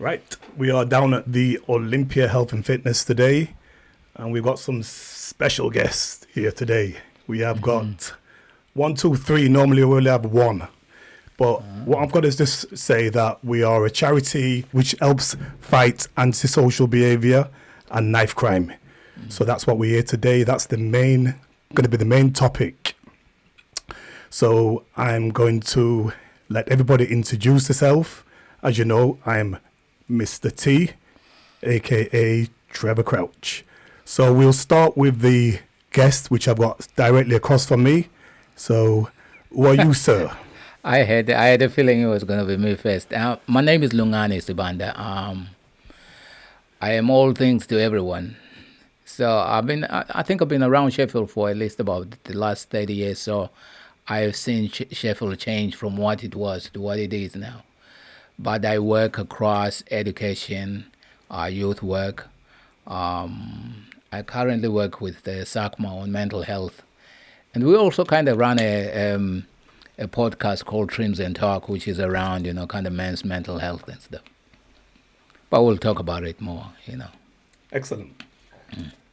Right, we are down at the Olympia Health and Fitness today, and we've got some special guests here today. We have got 1, 2, 3. Normally we only have one, but what I've got is just say that we are a charity which helps fight antisocial behaviour and knife crime. So that's what we're here today. That's going to be the main topic. So I'm going to let everybody introduce themselves. As you know, I'm Mr. T, aka Trevor Crouch. So we'll start with the guest, which I've got directly across from me. So, who are you, sir? I had a feeling it was going to be me first. My name is Lungani Subanda. I am all things to everyone. So I think I've been around Sheffield for at least about the last 30 years. So I've seen Sheffield change from what it was to what it is now. But I work across education, youth work. I currently work with the SACMA on mental health. And we also kind of run a podcast called Trims and Talk, which is around, kind of men's mental health and stuff. But we'll talk about it more, Excellent.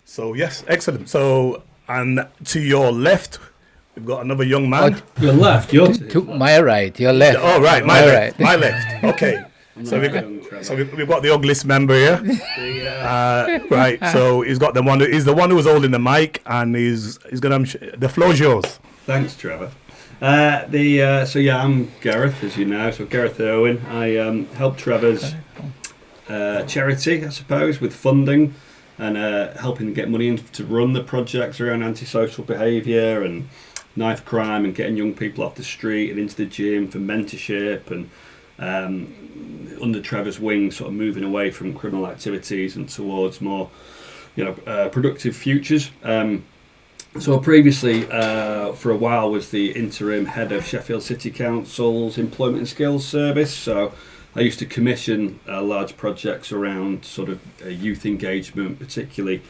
So, yes, excellent. So, and to your left, we've got another young man. Your left, your to my right, your left. Oh, right, my left. Right. My left. Okay. So we've got the ugliest member here. Right. So he's got he's the one who was holding the mic, and he's gonna. The floor's yours. Thanks, Trevor. I'm Gareth, as you know. So Gareth Irwin. I help Trevor's charity, I suppose, with funding and helping get money in to run the projects around antisocial behaviour and knife crime and getting young people off the street and into the gym for mentorship and under Trevor's wing, sort of moving away from criminal activities and towards more, productive futures. So previously, for a while, was the interim head of Sheffield City Council's Employment and Skills Service. So I used to commission large projects around sort of youth engagement, particularly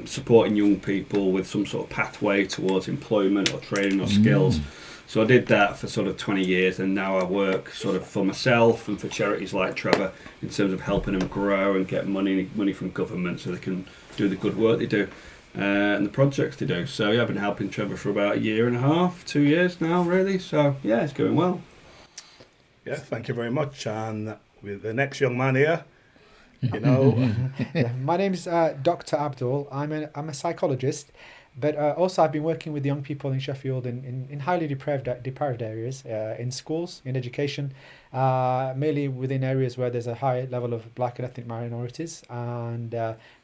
supporting young people with some sort of pathway towards employment or training or skills. So I did that for sort of 20 years, and now I work sort of for myself and for charities like Trevor in terms of helping them grow and get money from government so they can do the good work they do and the projects they do. So yeah, I've been helping Trevor for about 1.5 years, 2 years now, really. So yeah, it's going well. Yeah, thank you very much. And with the next young man here, My name's Dr. Abdul. I'm a psychologist. But also I've been working with young people in Sheffield in highly deprived areas, in schools, in education, mainly within areas where there's a high level of black and ethnic minorities, and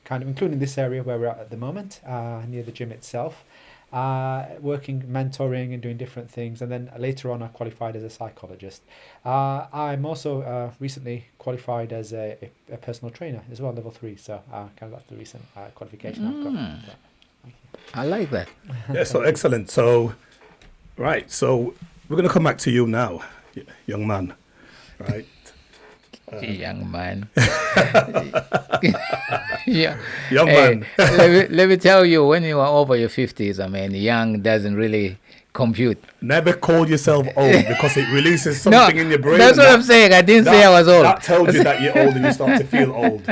kind of including this area where we're at the moment, near the gym itself, working, mentoring and doing different things. And then later on I qualified as a psychologist. I'm also recently qualified as a personal trainer as well, level 3. So kind of that's the recent qualification I've got. So. I like that. Yeah, so excellent. So, right, so we're going to come back to you now, young man, right? Young man. Yeah. Young man. let me tell you, when you are over your 50s, young doesn't really compute. Never call yourself old because it releases something in your brain. That's what I'm saying. I didn't say I was old. That tells you that you're old and you start to feel old.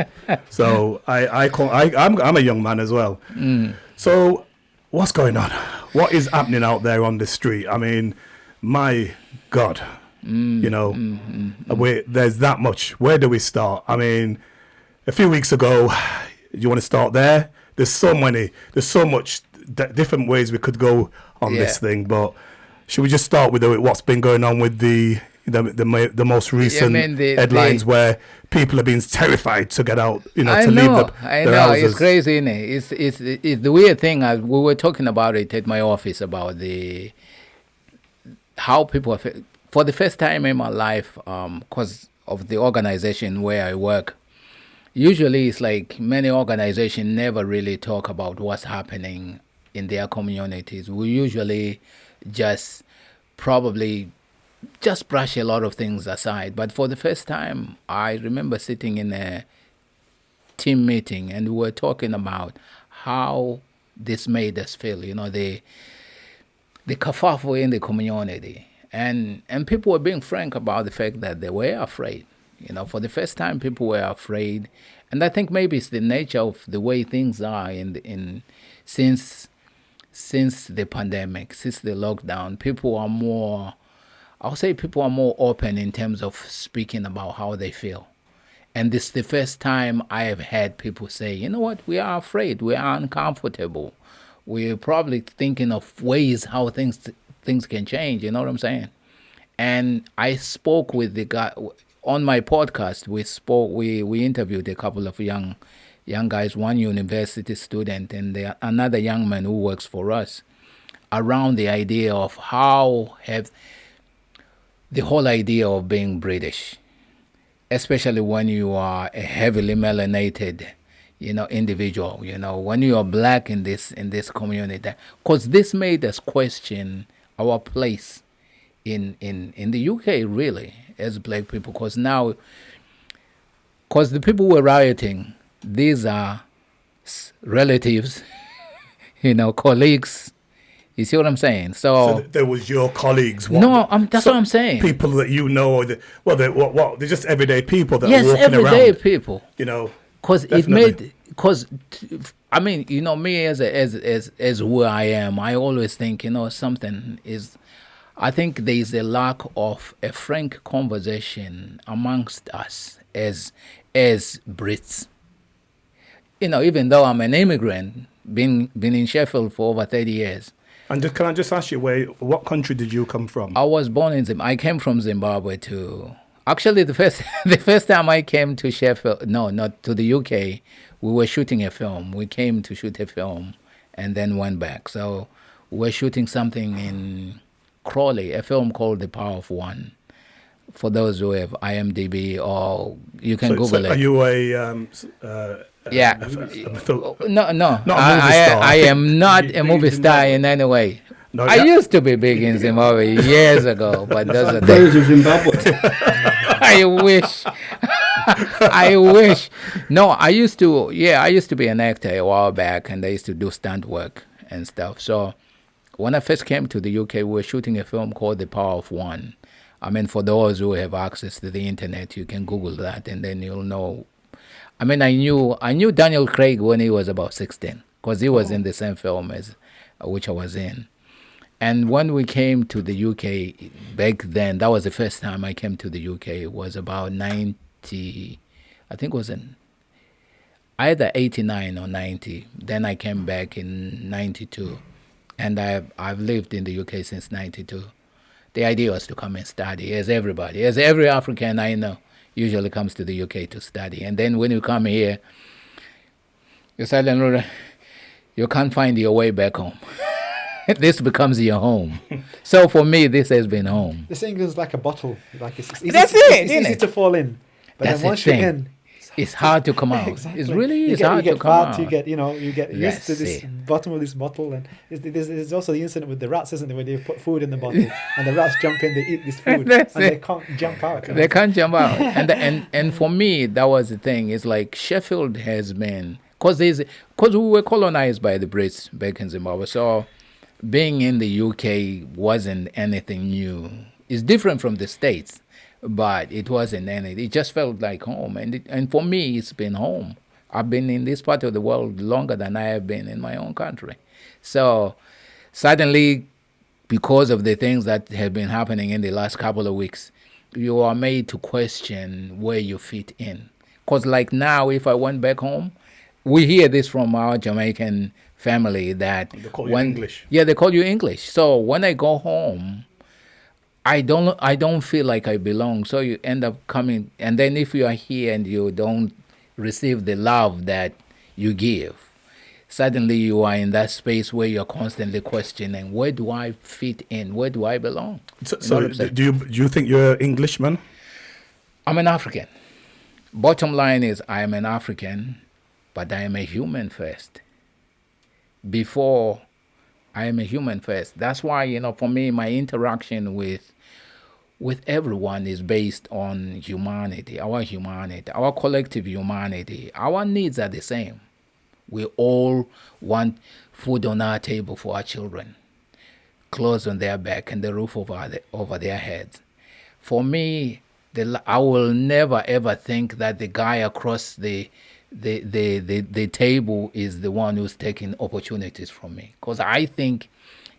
So I'm a young man as well. So what's going on? What is happening out there on the street? My God, there's that much. Where do we start? A few weeks ago, you want to start there? There's so much different ways we could go on this thing, but should we just start with what's been going on with the most recent headlines where people are being terrified to get out, to leave their houses? It's crazy, isn't it? It's the weird thing. We were talking about it at my office about how people are, for the first time in my life, because of the organization where I work. Usually, it's like many organizations never really talk about what's happening in their communities. We usually just brush a lot of things aside. But for the first time, I remember sitting in a team meeting and we were talking about how this made us feel, the kerfuffle in the community. And people were being frank about the fact that they were afraid. For the first time, people were afraid, and I think maybe it's the nature of the way things are since the pandemic, since the lockdown. People are more open in terms of speaking about how they feel. And this is the first time I have had people say, you know what, we are afraid, we are uncomfortable. We're probably thinking of ways how things can change, you know what I'm saying? And I spoke with the guy on my podcast. We interviewed a couple of young guys, one university student and another young man who works for us, around the idea of how have the whole idea of being British, especially when you are a heavily melanated, individual, when you are black in this community, because this made us question our place in the UK, really, as black people, because the people who were rioting, these are relatives, colleagues. You see what I'm saying? So there was your colleagues. That's what I'm saying. People that they're just everyday people that yes, are walking everyday around. People. Because me as who I am, I always think, something is. I think there is a lack of a frank conversation amongst us as Brits. Even though I'm an immigrant, been in Sheffield for over 30 years. And can I just ask you, what country did you come from? I was born in Zimbabwe. I came from Zimbabwe to. Actually, the first time I came to Sheffield, no, not to the UK, we were shooting a film. We came to shoot a film, and then went back. So we were shooting something in Crawley, a film called The Power of One. For those who have IMDb, or you can Google it. Are you yeah. No. I am not a movie star in any way. No, I used to be big in Zimbabwe years ago, but those are days of Zimbabwe. I wish. No, I used to be an actor a while back, and I used to do stunt work and stuff. So when I first came to the UK, we were shooting a film called The Power of One. I mean, for those who have access to the internet, you can Google that, and then you'll know. I mean, I knew Daniel Craig when he was about 16, because he was in the same film as which I was in. And when we came to the UK back then, that was the first time I came to the UK. It was about 90, I think it was in either 89 or 90. Then I came back in 92, and I've lived in the UK since 92. The idea was to come and study, as every African I know usually comes to the UK to study. And then when you come here, you can't find your way back home. This becomes your home. So for me, this has been home. This England's like a bottle. Like it's easy, That's it's easy to fall in. But that's then once you're in, it's hard to come out. Exactly. It's really hard to come out. You get used to this bottom of this bottle, and there's also the incident with the rats, isn't there, where they put food in the bottle and the rats jump in, they eat this food, they can't jump out. They can't jump out. And for me, that was the thing. It's like Sheffield has been, because we were colonized by the Brits back in Zimbabwe, so being in the UK wasn't anything new. It's different from the States, but it wasn't anything. It just felt like home. And for me, it's been home. I've been in this part of the world longer than I have been in my own country. So suddenly, because of the things that have been happening in the last couple of weeks, you are made to question where you fit in. Because like now, if I went back home, we hear this from our Jamaican family that they call you English. Yeah, they call you English. So when I go home, I don't feel like I belong. So you end up coming, and then if you are here and you don't receive the love that you give, suddenly you are in that space where you're constantly questioning, where do I fit in? Where do I belong? So do you think you're an Englishman? I'm an African. Bottom line is I am an African, but I am a human first. Before I am a human first. That's why, for me, my interaction with everyone is based on humanity, our collective humanity. Our needs are the same. We all want food on our table for our children, clothes on their back, and the roof over their heads. For me, I will never ever think that the guy across the table is the one who's taking opportunities from me. Because I think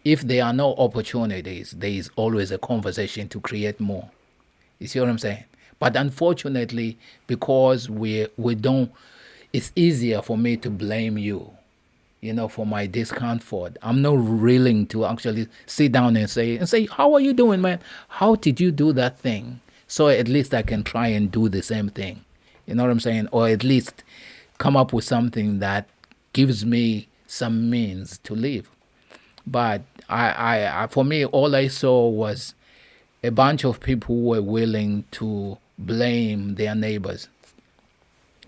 if there are no opportunities, there is always a conversation to create more. You see what I'm saying? But unfortunately, because we don't, it's easier for me to blame you, for my discomfort. I'm not willing to actually sit down and say, how are you doing, man? How did you do that thing? So at least I can try and do the same thing. You know what I'm saying? Or at least come up with something that gives me some means to live. But I for me, all I saw was a bunch of people who were willing to blame their neighbors.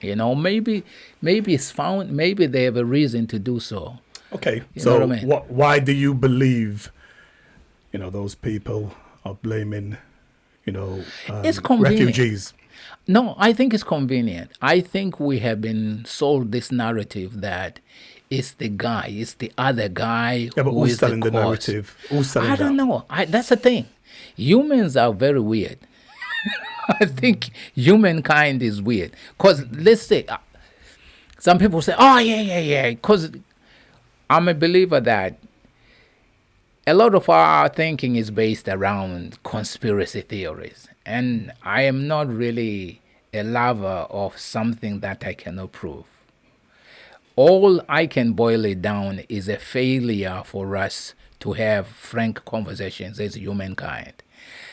Maybe it's found. Maybe they have a reason to do so. Okay, You so know what I mean? why do you believe, those people are blaming, It's convenient. refugees? No, I think it's convenient. I think we have been sold this narrative that it's the other guy Yeah, but who who's is selling the cause. narrative? Who's selling I don't that? know. That's the thing. Humans are very weird. I think humankind is weird. Because let's say, some people say, oh, yeah. Because I'm a believer that a lot of our thinking is based around conspiracy theories. And I am not really a lover of something that I cannot prove. All I can boil it down is a failure for us to have frank conversations as humankind.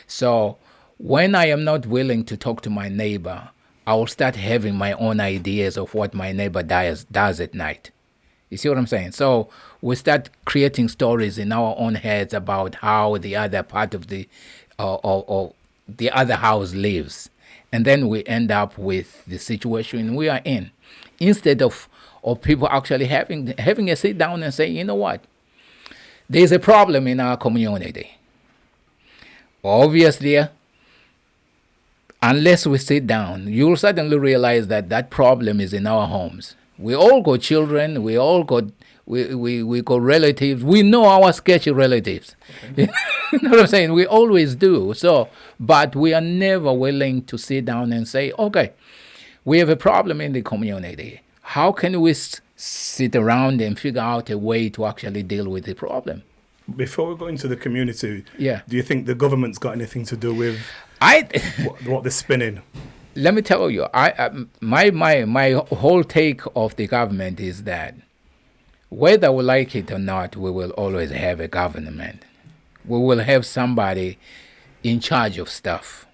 So when I am not willing to talk to my neighbor, I will start having my own ideas of what my neighbor does at night. You see what I'm saying? So we start creating stories in our own heads about how the other part of the other house lives. And then we end up with the situation we are in. Instead of people actually having a sit down and say, you know what? There's a problem in our community. Obviously, unless we sit down, you'll suddenly realize that problem is in our homes. We all got children. We all got we got relatives. We know our sketchy relatives. Okay. You know what I'm saying? We always do. So, but we are never willing to sit down and say, okay, we have a problem in the community. How can we sit around and figure out a way to actually deal with the problem? Before we go into the community, yeah, do you think the government's got anything to do with what they're spinning? Let me tell you, my whole take of the government is that whether we like it or not, we will always have a government. We will have somebody in charge of stuff.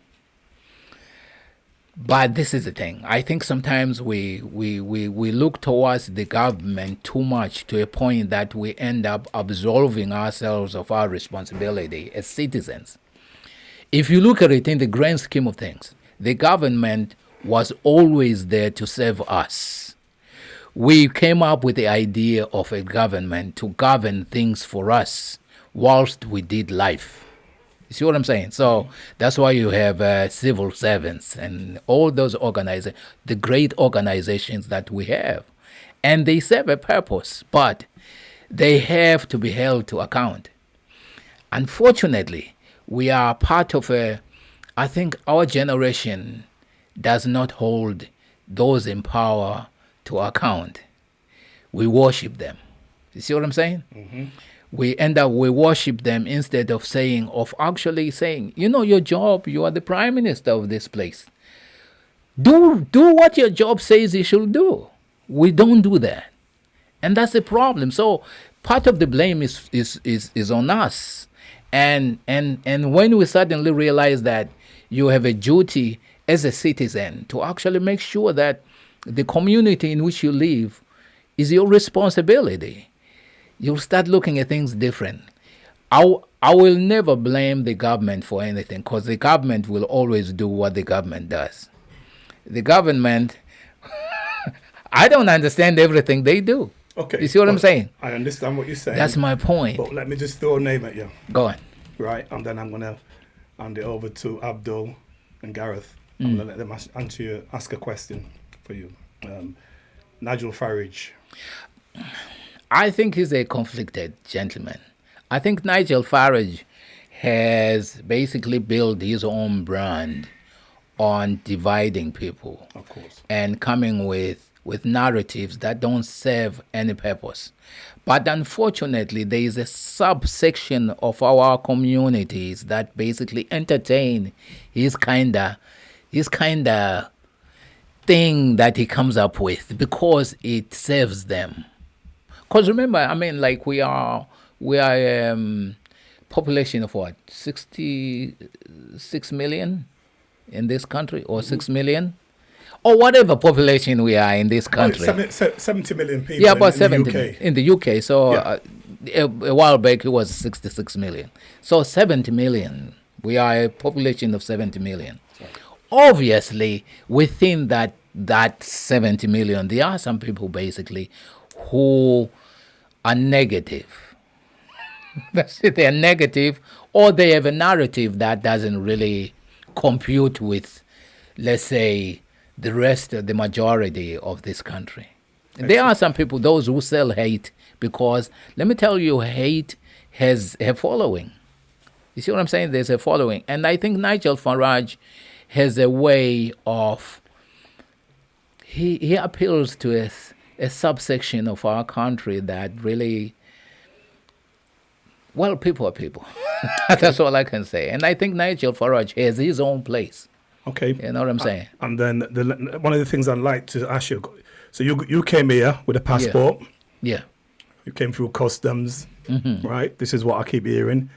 But this is the thing. I think sometimes we look towards the government too much to a point that we end up absolving ourselves of our responsibility as citizens. If you look at it in the grand scheme of things, the government was always there to serve us. We came up with the idea of a government to govern things for us whilst we did life. You see what I'm saying? So that's why you have civil servants and all those organizations, the great organizations that we have. And they serve a purpose, but they have to be held to account. Unfortunately, we are part of I think our generation does not hold those in power to account. We worship them. You see what I'm saying? Mm-hmm. We worship them instead of actually saying, your job, you are the prime minister of this place. Do what your job says you should do. We don't do that. And that's the problem. So part of the blame is on us. And when we suddenly realize that you have a duty as a citizen to actually make sure that the community in which you live is your responsibility, you'll start looking at things different. I will never blame the government for anything because the government will always do what the government does. The government, I don't understand everything they do. Okay. You see what I'm saying? I understand what you're saying. That's my point. But let me just throw a name at you. Go on. Right, and then I'm going to hand it over to Abdul and Gareth. I'm going to let them ask a question for you. Nigel Farage. I think he's a conflicted gentleman. I think Nigel Farage has basically built his own brand on dividing people Of course. and coming with narratives that don't serve any purpose. But unfortunately, there is a subsection of our communities that basically entertain his kind of thing that he comes up with because it serves them. Because remember, I mean, like we are population of what, 66 million in this country, or 6 million, or whatever population we are in this country. 70 million people. Yeah, about in 70 the UK. in the UK. So Yeah. a while back it was 66 million. So 70 million. We are a population of 70 million. Obviously, within that 70 million, there are some people basically who are negative. That's it. They're negative, or they have a narrative that doesn't really compute with, let's say, the rest of the majority of this country. There are some people, those who sell hate, because let me tell you, hate has a following. You see what I'm saying? There's a following. And I think Nigel Farage has a way of, he appeals to a subsection of our country that really, well, people are people. That's all I can say. And I think Nigel Farage has his own place. Okay. You know what I'm saying? And then one of the things I'd like to ask you, so you came here with a passport. Yeah. You came through customs, right? This is what I keep hearing.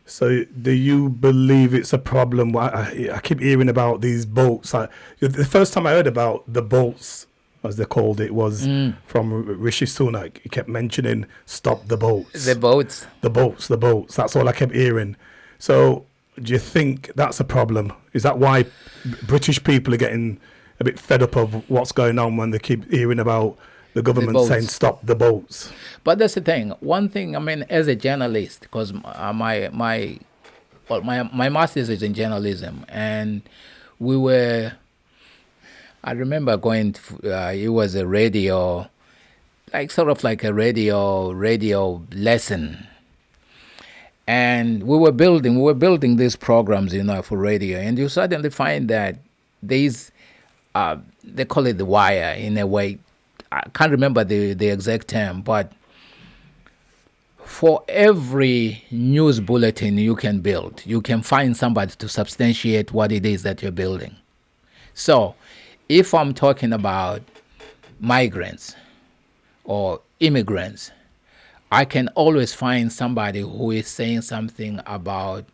So do you believe it's a problem? I keep hearing about these boats. The first time I heard about the boats, as they called it, was from Rishi Sunak. He kept mentioning, stop the boats. The boats. The boats, the boats. That's all I kept hearing. So do you think that's a problem? Is that why British people are getting a bit fed up of what's going on when they keep hearing about the government saying stop the boats? But that's the thing. One thing, I mean, as a journalist, because my master's is in journalism, and I remember going to, it was a radio, like sort of like a radio lesson. And we were building these programs, for radio, and you suddenly find that these, they call it the wire in a way. I can't remember the exact term, but for every news bulletin you can build, you can find somebody to substantiate what it is that you're building. So if I'm talking about migrants or immigrants, I can always find somebody who is saying something about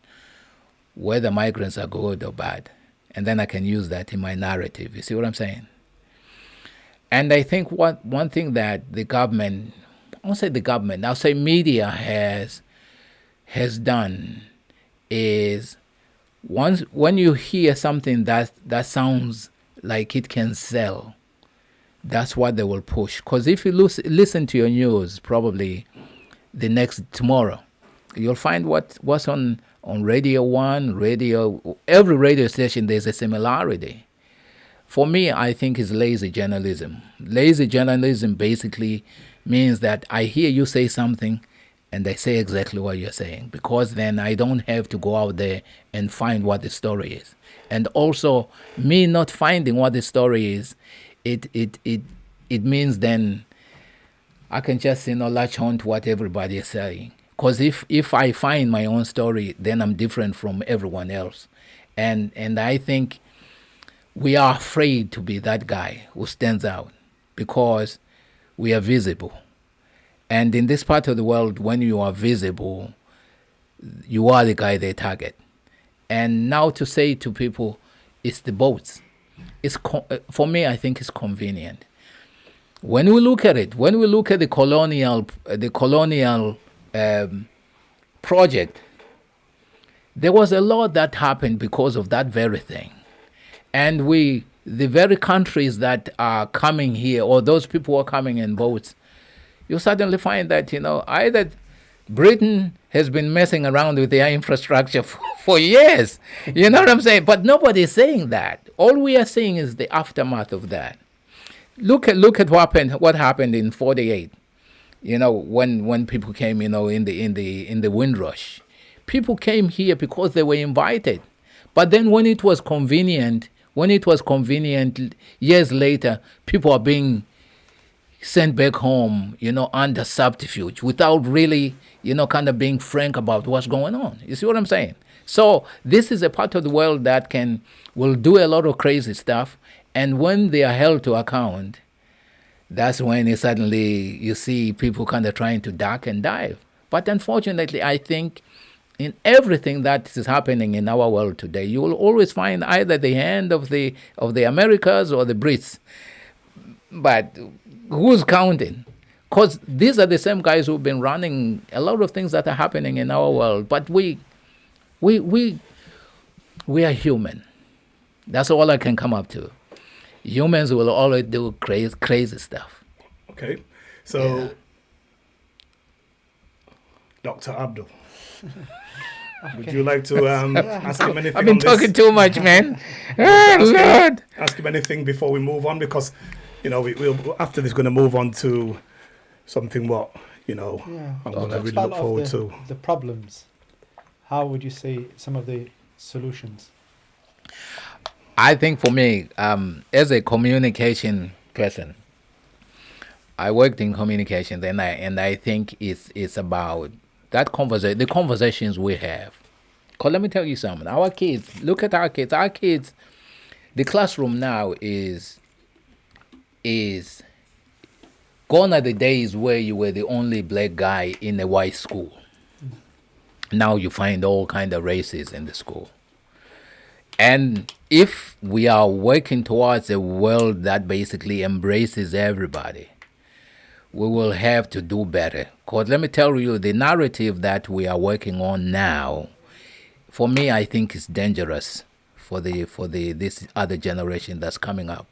whether migrants are good or bad. And then I can use that in my narrative. You see what I'm saying? And I think one thing that the government, I won't say the government, I'll say media has done is when you hear something that sounds like it can sell, that's what they will push. Because if you listen to your news, probably tomorrow, you'll find what's on Radio 1, every radio station, there's a similarity. For me, I think it's lazy journalism. Lazy journalism basically means that I hear you say something and I say exactly what you're saying, because then I don't have to go out there and find what the story is. And also, me not finding what the story is, it means then I can just latch on to what everybody is saying. Because if I find my own story, then I'm different from everyone else. And I think we are afraid to be that guy who stands out because we are visible. And in this part of the world, when you are visible, you are the guy they target. And now to say to people, it's the boats, for me, I think it's convenient. When we look at it, when we look at the colonial project, there was a lot that happened because of that very thing. And the very countries that are coming here, or those people who are coming in boats, you suddenly find that, either Britain has been messing around with their infrastructure for years. You know what I'm saying? But nobody's saying that. All we are seeing is the aftermath of that. Look at what happened in '48. When people came, in the Windrush. People came here because they were invited. But then when it was convenient, years later, people are being sent back home, under subterfuge without really, kind of being frank about what's going on. You see what I'm saying? So this is a part of the world that will do a lot of crazy stuff. And when they are held to account, that's when suddenly you see people kind of trying to duck and dive. But unfortunately, I think in everything that is happening in our world today, you will always find either the hand of the Americas or the Brits. But who's counting? Because these are the same guys who've been running a lot of things that are happening in our world. But we are human. That's all I can come up to. Humans will always do crazy stuff. Okay, so Dr. Abdul, would you like to ask him anything? I've been talking too much, man. Lord. Ask him anything before we move on, because we'll after this going to move on to something I'm going to really look forward to. The problems. How would you say some of the solutions? I think for me, as a communication person, I worked in communications, and I think it's about that the conversations we have. Because let me tell you something. Our kids, look at our kids. Our kids, the classroom now is gone are the days where you were the only black guy in a white school. Now you find all kind of races in the school. And if we are working towards a world that basically embraces everybody, we will have to do better. Because let me tell you, the narrative that we are working on now, for me, I think is dangerous for this other generation that's coming up,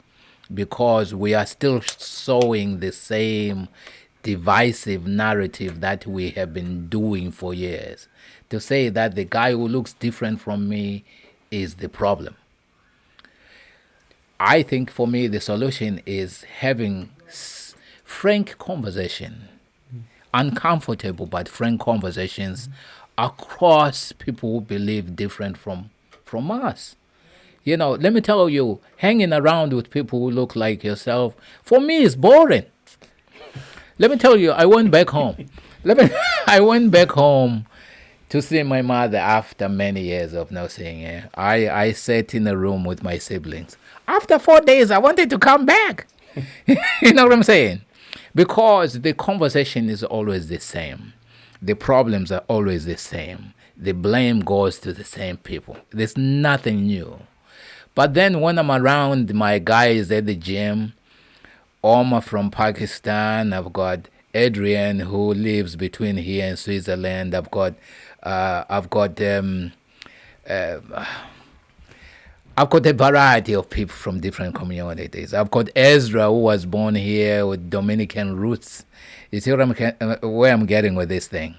because we are still sowing the same divisive narrative that we have been doing for years. To say that the guy who looks different from me is the problem. I think for me the solution is having frank conversation, uncomfortable but frank conversations across people who believe different from us. Let me tell you, hanging around with people who look like yourself, for me, is boring. Let me tell you, I went back home. I went back home to see my mother after many years of not seeing her. I sat in a room with my siblings. After 4 days, I wanted to come back. You know what I'm saying? Because the conversation is always the same. The problems are always the same. The blame goes to the same people. There's nothing new. But then when I'm around my guys at the gym, Omar from Pakistan, I've got Adrian who lives between here and Switzerland, I've got a variety of people from different communities. I've got Ezra, who was born here with Dominican roots. You see where I'm getting with this thing?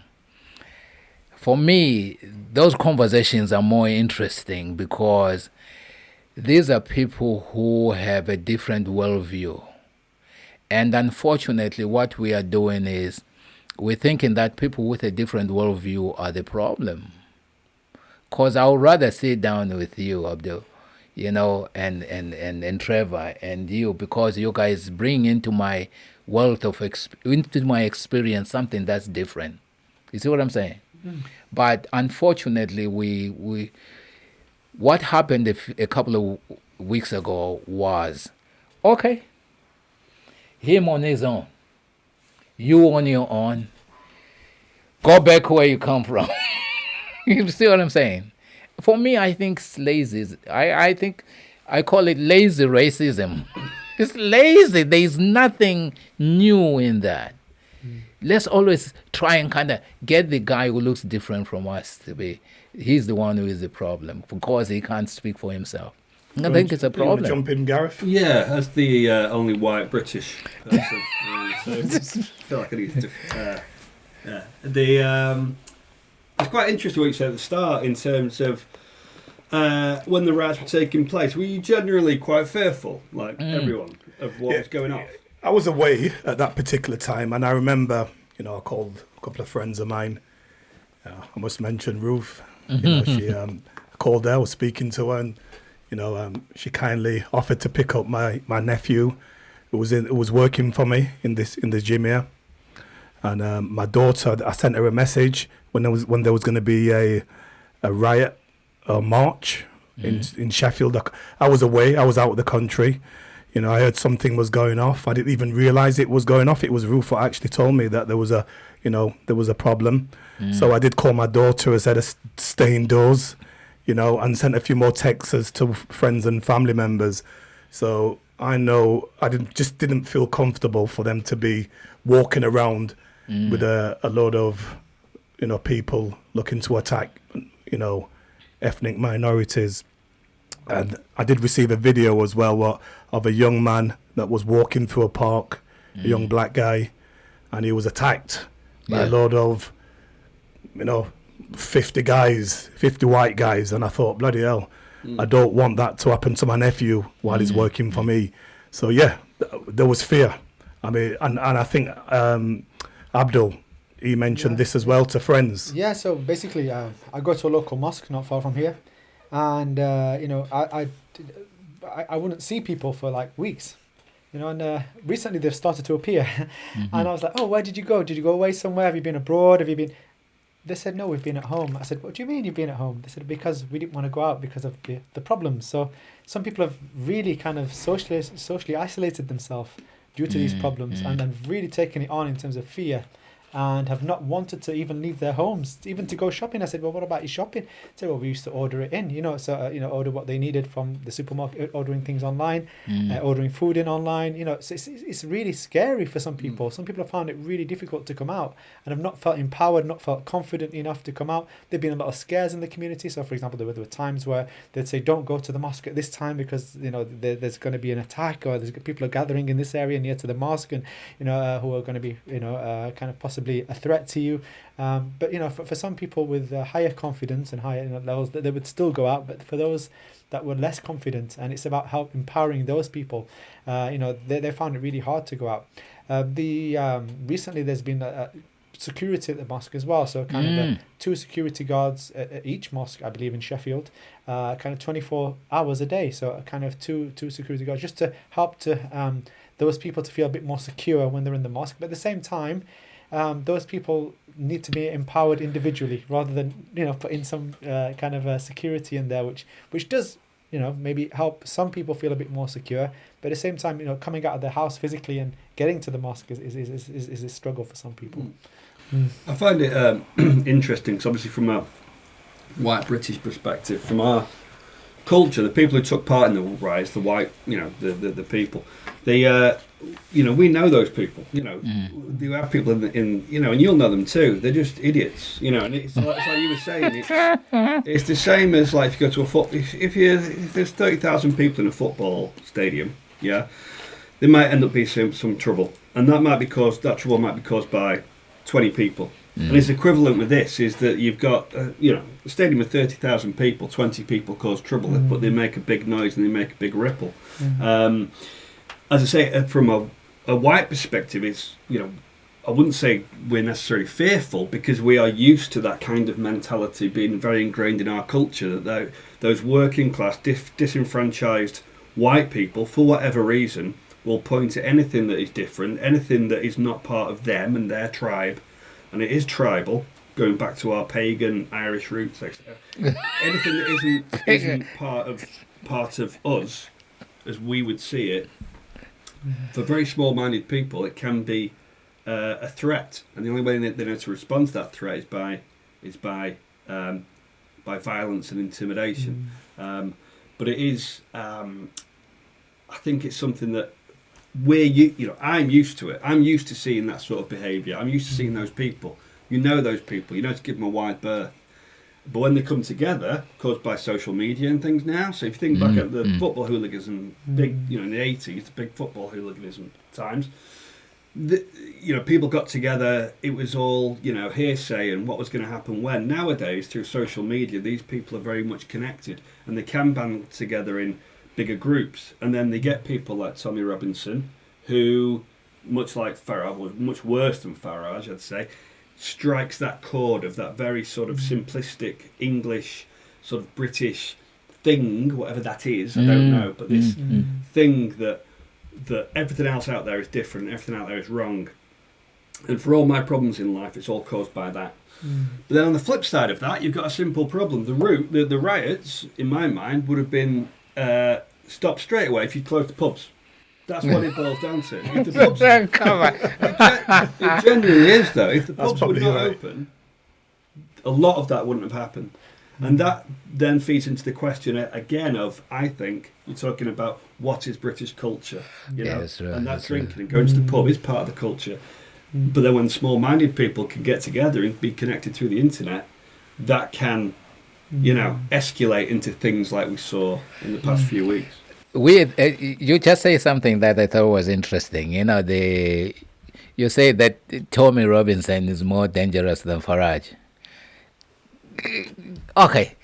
For me, those conversations are more interesting because these are people who have a different worldview. And unfortunately, what we are doing is we're thinking that people with a different worldview are the problem. Because I would rather sit down with you, Abdul, and Trevor and you, because you guys bring into my wealth of into my experience something that's different. You see what I'm saying? Mm. But unfortunately, we what happened a couple of weeks ago was, okay, him on his own, you on your own, go back where you come from. You see what I'm saying? For me, I think it's lazy. I think I call it lazy racism. It's lazy. There's nothing new in that. Let's always try and kind of get the guy who looks different from us to be, he's the one who is the problem because he can't speak for himself. I think it's a problem. You jump in, Gareth? Yeah, as the only white British person. So I feel like I need to... it's quite interesting what you said at the start in terms of when the riots were taking place. Were you generally quite fearful, like everyone, of what was going on? I was away at that particular time, and I remember, I called a couple of friends of mine. I must mention Ruth. She called her, I was speaking to her, and she kindly offered to pick up my nephew, who was working for me in the gym here, and my daughter. I sent her a message when there was going to be a riot, a march in Sheffield. I was away. I was out of the country. I heard something was going off. I didn't even realize it was going off. It was Ruth who actually told me that there was a problem. So I did call my daughter and said, stay indoors, and sent a few more texts to friends and family members. So I know I didn't feel comfortable for them to be walking around with a load of, people looking to attack, ethnic minorities. And I did receive a video as well of a young man that was walking through a park, a young black guy, and he was attacked by a load of, 50 white guys. And I thought, bloody hell, I don't want that to happen to my nephew while he's working for me. So yeah, there was fear. I mean, and I think Abdul, he mentioned this as well to friends. Yeah, so basically I go to a local mosque not far from here. And I wouldn't see people for like weeks, and recently they've started to appear. And I was like, oh, where did you go? Did you go away somewhere? Have you been abroad? They said, no, we've been at home. I said, what do you mean you've been at home? They said, because we didn't want to go out because of the problems. So some people have really kind of socially isolated themselves due to these problems, and then really taken it on in terms of fear, and have not wanted to even leave their homes, even to go shopping. I said, well, what about your shopping? They said, well, we used to order it in, order what they needed from the supermarket, ordering things online, ordering food in online, so it's really scary for some people. Some people have found it really difficult to come out and have not felt empowered, not felt confident enough to come out. There've been a lot of scares in the community. So, for example, there were times where they'd say, don't go to the mosque at this time because, there's going to be an attack, or there's people are gathering in this area near to the mosque, and, who are going to be, kind of possibly a threat to you, but for some people with higher confidence and higher levels, that they would still go out. But for those that were less confident, and it's about empowering those people, they found it really hard to go out. Recently there's been security at the mosque as well, so kind of 2 security guards at each mosque, I believe, in Sheffield, kind of 24 hours a day, so kind of two security guards, just to help to those people to feel a bit more secure when they're in the mosque. But at the same time, those people need to be empowered individually, rather than put in some kind of security in there, which does maybe help some people feel a bit more secure. But at the same time, coming out of their house physically and getting to the mosque is a struggle for some people. I find it interesting, because obviously from a white British perspective, from our culture, the people who took part in the riots, the white, the people, they we know those people. You have people in and you'll know them too. They're just idiots. And it's like you were saying. It's the same as like if you go to a football. If there's 30,000 people in a football stadium, there might end up being some trouble, and that trouble might be caused by 20 people. And it's equivalent with this, is that you've got a stadium of 30,000 people, 20 people cause trouble, but they make a big noise and they make a big ripple. As I say, from a white perspective, it's, I wouldn't say we're necessarily fearful, because we are used to that kind of mentality being very ingrained in our culture, that those working class, disenfranchised white people, for whatever reason, will point at anything that is different, anything that is not part of them and their tribe, and it is tribal, going back to our pagan Irish roots, etc. Anything that isn't part of us, as we would see it, for very small-minded people, it can be a threat, and the only way they know to respond to that threat is by violence and intimidation. But it is, I think it's something that I'm used to it. I'm used to seeing that sort of behaviour. I'm used to seeing those people. Those people. To give them a wide berth. But when they come together, caused by social media and things now. So if you think back at the football hooliganism, big, in the 80s, the big football hooliganism times, people got together. It was all, hearsay and what was going to happen when. Nowadays, through social media, these people are very much connected, and they can band together in bigger groups, and then they get people like Tommy Robinson, who, much like Farage, or much worse than Farage, I'd say, strikes that chord of that very sort of simplistic English sort of British thing, whatever that is, I don't know, but this thing that everything else out there is different, everything out there is wrong. And for all my problems in life, it's all caused by that. But then on the flip side of that, you've got a simple problem. The riots, in my mind, would have been stopped straight away if you closed the pubs. That's what it boils down to. If the pubs, it genuinely is, though. If the pubs were not open, a lot of that wouldn't have happened. And that then feeds into the question again of, I think, you're talking about what is British culture, you know? That's right, and that that's drinking and going to the pub is part of the culture. But then when small-minded people can get together and be connected through the internet, that can, you know, escalate into things like we saw in the past few weeks. You just say something that I thought was interesting. You know, you say that Tommy Robinson is more dangerous than Farage. Okay.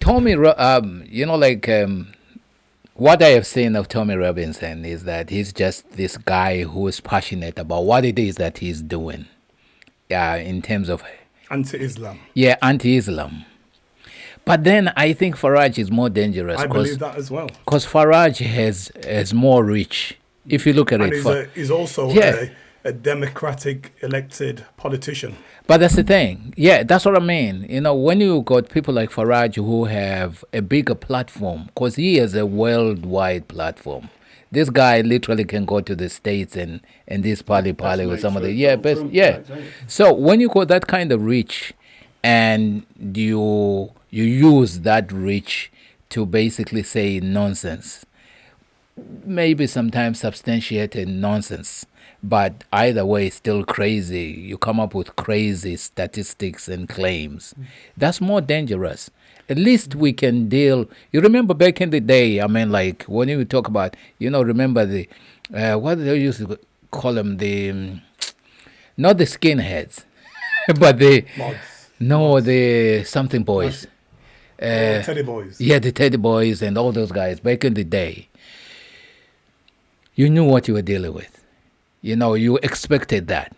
Tommy, you know, like what I have seen of Tommy Robinson is that he's just this guy who is passionate about what it is that he's doing. In terms of Anti-Islam. Yeah, anti-Islam. But then I think Farage is more dangerous. I believe that as well. Because Farage has more reach. If you look at it. He's also a democratic elected politician. But that's the thing. Yeah, that's what I mean. You know, when you got people like Farage who have a bigger platform, because he has a worldwide platform. This guy literally can go to the States and this party with some of the So when you got that kind of reach, and you use that reach to basically say nonsense, maybe sometimes substantiated nonsense, but either way, still crazy. You come up with crazy statistics and claims. That's more dangerous. At least we can deal. You remember back in the day, I mean, like when you talk about, you know, remember the, what they used to call them, not the skinheads, but the, the something boys. Teddy boys. Yeah, the Teddy boys and all those guys back in the day. You knew what you were dealing with. You know, you expected that.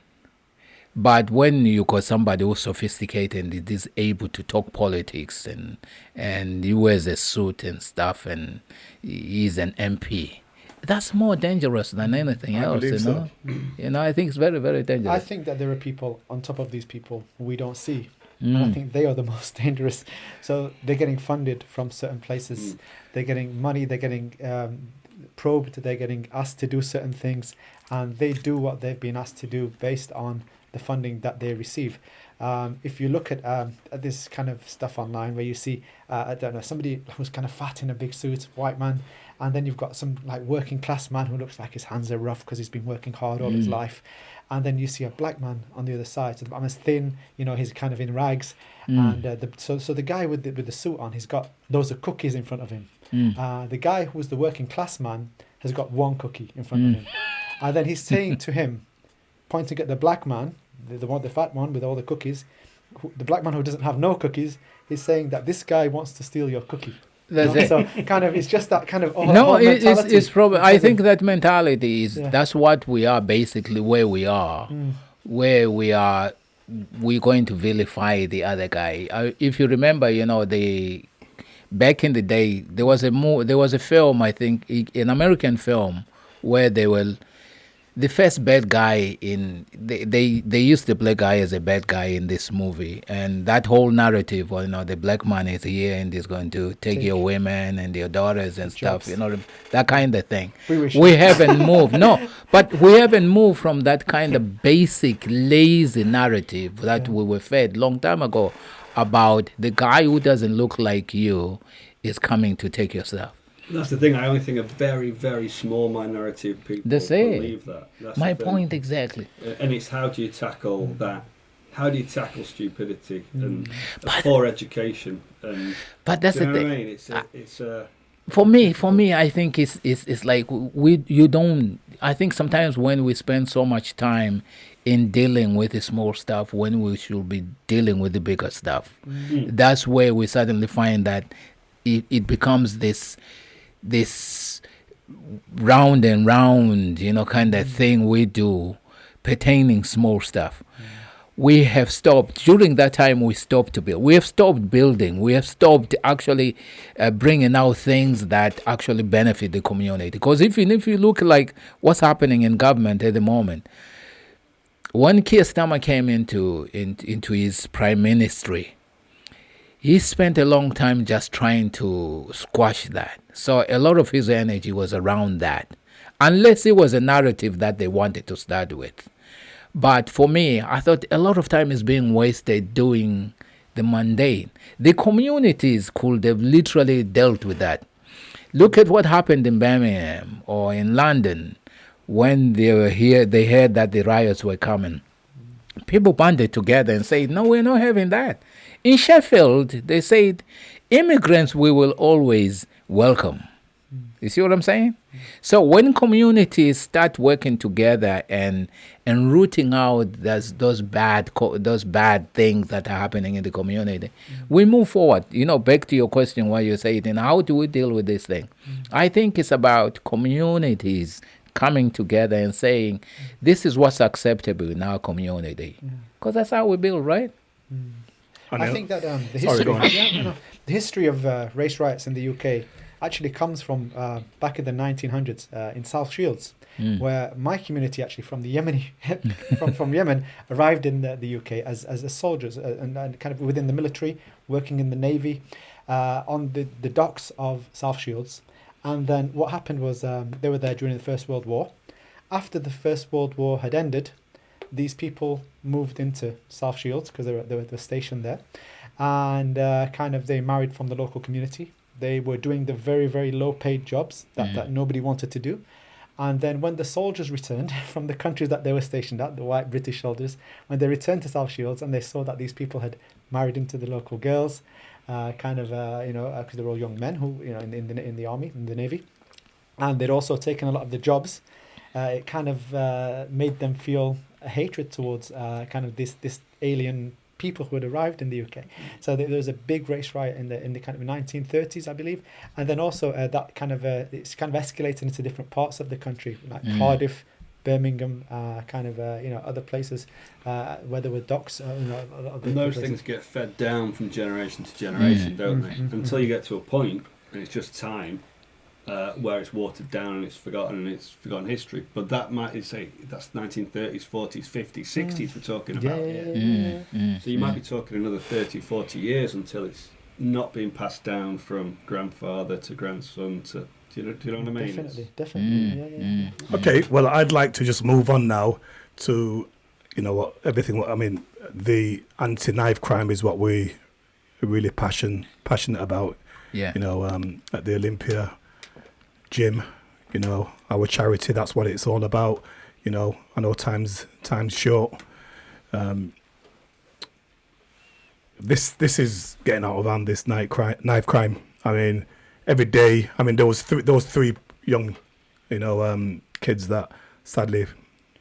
But when you got somebody who's sophisticated and is able to talk politics and he wears a suit and stuff and he's an MP, that's more dangerous than anything else, you know? So. You know, I think it's very, very dangerous. I think that there are people on top of these people we don't see. And I think they are the most dangerous. So they're getting funded from certain places. They're getting money, they're getting probed, they're getting asked to do certain things, and they do what they've been asked to do based on the funding that they receive. If you look at this kind of stuff online where you see, I don't know, somebody who's kind of fat in a big suit, white man, and then you've got some like working class man who looks like his hands are rough because he's been working hard all his life. And then you see a black man on the other side. So the man's thin, you know, he's kind of in rags. And so the guy with the suit on, he's got loads of cookies in front of him. The guy who's the working class man has got one cookie in front of him. And then he's saying to him, pointing at the black man, the fat one with all the cookies, the black man who doesn't have no cookies, he's saying that this guy wants to steal your cookie. That's it. So kind of, it's just that kind of it's probably. I think that mentality is that's what we are basically. Where we are, we're going to vilify the other guy. If you remember, you know, back in the day, there was a film, I think, an American film, where they were the first bad guy they used the black guy as a bad guy in this movie, and that whole narrative, well, you know, the black man is here and he's going to take your women and your daughters and stuff, you know, that kind of thing. We haven't moved, but we haven't moved from that kind of basic lazy narrative that we were fed long time ago about the guy who doesn't look like you is coming to take your stuff. That's the thing. I only think a very, very small minority of people believe that. That's my point exactly. And it's how do you tackle that? How do you tackle stupidity and poor education? But that's the thing. I mean? It's for me, I think it's like you don't. I think sometimes when we spend so much time in dealing with the small stuff, when we should be dealing with the bigger stuff, that's where we suddenly find that it becomes this round and round, you know, kind of thing we do pertaining small stuff. we have stopped. During that time, we stopped to build. We have stopped building. We have stopped actually bringing out things that actually benefit the community. Because if you look like what's happening in government at the moment, when Keir Starmer came into his prime ministry, he spent a long time just trying to squash that. So a lot of his energy was around that, unless it was a narrative that they wanted to start with. But for me, I thought a lot of time is being wasted doing the mundane. The communities could have literally dealt with that. Look at what happened in Birmingham or in London when they were here. They heard that the riots were coming. People banded together and said, no, we're not having that. In Sheffield, they said, immigrants we will always welcome. You see what I'm saying? So when communities start working together and rooting out those bad things that are happening in the community, we move forward. Back to your question where you say, how do we deal with this thing? I think it's about communities coming together and saying, this is what's acceptable in our community. Because that's how we build, right? I think that the history of race riots in the UK actually comes from back in the 1900s in South Shields, where my community actually from the Yemeni from Yemen arrived in the UK as soldiers and kind of within the military, working in the navy on the docks of South Shields. And then what happened was they were there during the First World War. After the First World War had ended, these people moved into South Shields because they were stationed there, and they married from the local community. They were doing the very, very low-paid jobs that nobody wanted to do. And then when the soldiers returned from the countries that they were stationed at, the white British soldiers, when they returned to South Shields and they saw that these people had married into the local girls, because they were all young men who, in the army, in the navy, and they'd also taken a lot of the jobs, it kind of made them feel a hatred towards this alien people who had arrived in the UK. So there was a big race riot in the kind of 1930s, I believe, and then also that kind of it's kind of escalated into different parts of the country, like Cardiff, Birmingham, other places where there were docks. And those things get fed down from generation to generation, don't they? Until you get to a point, and it's just time. Where it's watered down and it's forgotten history. But that might say that's 1930s, 40s, 50s, 60s we're talking about here. So you might be talking another 30, 40 years until it's not being passed down from grandfather to grandson to, do you know what I mean? Definitely. Okay, well, I'd like to just move on now to, the anti-knife crime is what we're really passionate about. Yeah. At the Olympia gym, our charity, that's what it's all about. I know time's short. This is getting out of hand, this knife crime. I mean, every day, those three young, kids that sadly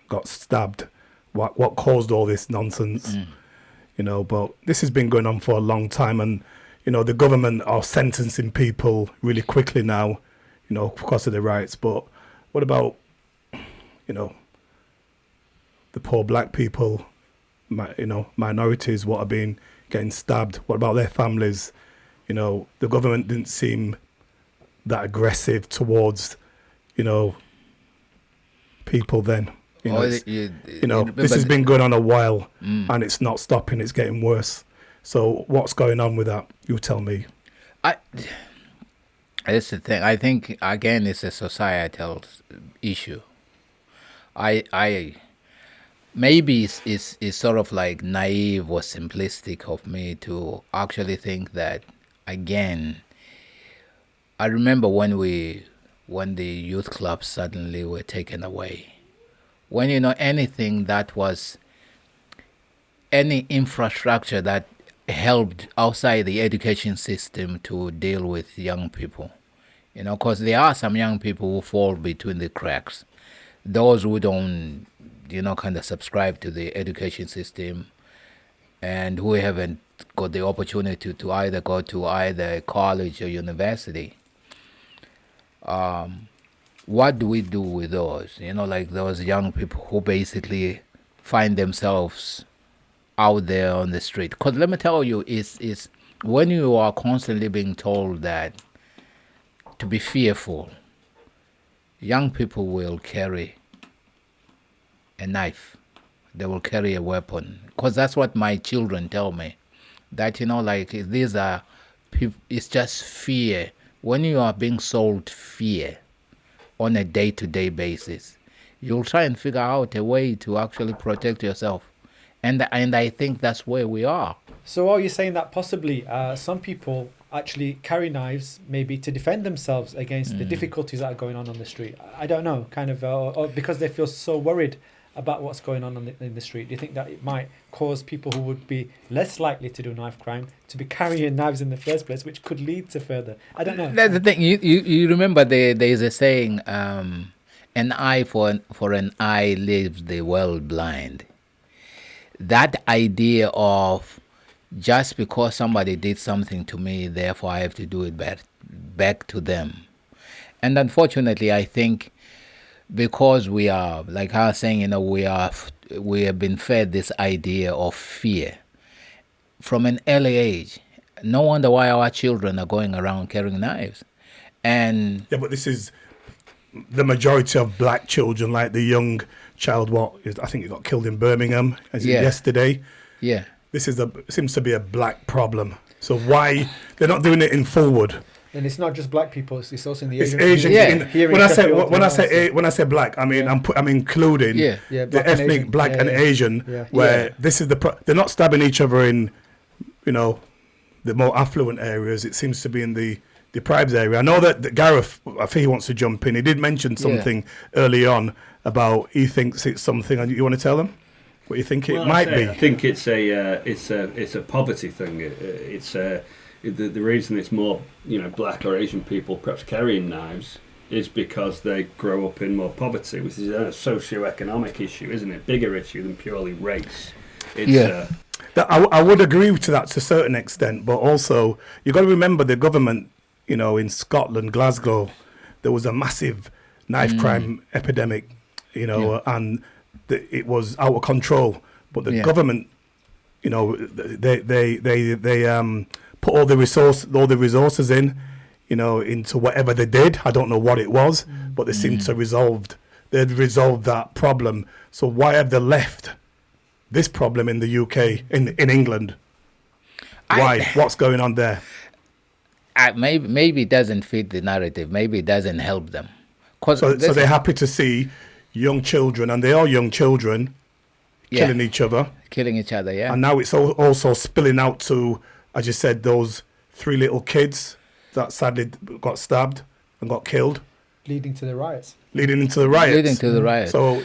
got stabbed. What caused all this nonsense? But this has been going on for a long time, and the government are sentencing people really quickly now, because of the riots. But what about, the poor black people, minorities, what have been getting stabbed? What about their families? The government didn't seem that aggressive towards, people then. This has been going on a while, and it's not stopping. It's getting worse. So what's going on with that? You tell me. That's the thing. I think, again, it's a societal issue. Maybe it's sort of like naive or simplistic of me to actually think that, again, I remember when the youth clubs suddenly were taken away. When, anything that was, any infrastructure that helped outside the education system to deal with young people, because there are some young people who fall between the cracks. Those who don't, kind of subscribe to the education system and who haven't got the opportunity to either go to either college or university. What do we do with those? Like those young people who basically find themselves out there on the street. Because let me tell you, is when you are constantly being told that to be fearful, young people will carry a knife. They will carry a weapon. Because that's what my children tell me. That, like these are people, it's just fear. When you are being sold fear on a day-to-day basis, you'll try and figure out a way to actually protect yourself. And I think that's where we are. So are you saying that possibly some people actually carry knives maybe to defend themselves against the difficulties that are going on the street? I don't know, kind of, or because they feel so worried about what's going on in the street. Do you think that it might cause people who would be less likely to do knife crime to be carrying knives in the first place, which could lead to further? I don't know. That's the thing. You remember there is a saying, an eye for an eye leaves the world blind. That idea of just because somebody did something to me, therefore I have to do it back to them. And unfortunately, I think because we are, like I was saying, we have been fed this idea of fear from an early age. No wonder why our children are going around carrying knives. And yeah, but this is the majority of black children, like the young child, I think he got killed in Birmingham yesterday. Yeah. This seems to be a black problem. So why they're not doing it in Forward? And it's not just black people; it's also in the Asian. Yeah. When I say black, I mean I'm including the ethnic black and Asian, where this is they're not stabbing each other in, the more affluent areas. It seems to be in the deprived area. I know that Gareth, I think he wants to jump in. He did mention something early on about he thinks it's something. And you want to tell him what you think it might be? I think it's a poverty thing. The reason it's more black or Asian people perhaps carrying knives is because they grow up in more poverty, which is a socio-economic issue, isn't it? Bigger issue than purely race. I would agree to that to a certain extent, but also you've got to remember the government, in Scotland, Glasgow, there was a massive knife crime epidemic, and it was out of control. But the government, they put all the resources in, into whatever they did. I don't know what it was, but they seem to they'd resolved that problem. So why have they left this problem in the UK, in England? Why? What's going on there? Maybe it doesn't fit the narrative. Maybe it doesn't help them. So they're happy to see young children, and they are young children, killing each other. Killing each other, yeah. And now it's also spilling out to, as you said, those 3 little kids that sadly got stabbed and got killed. Leading to the riots. So,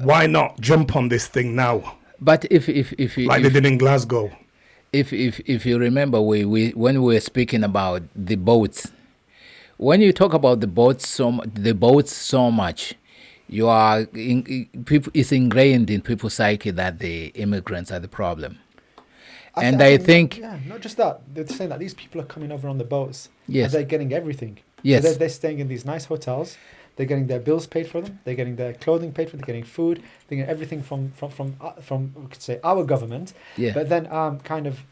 why not jump on this thing now? But if they did in Glasgow. If you remember, when we were speaking about the boats, when you talk about the boats so much, you are it's ingrained in people's psyche that the immigrants are the problem. I think not just that, they're saying that these people are coming over on the boats. Yes. And they're getting everything. Yes. So they're staying in these nice hotels. They're getting their bills paid for them. They're getting their clothing paid for. They're getting food. They're getting everything from we could say our government. Yeah. But then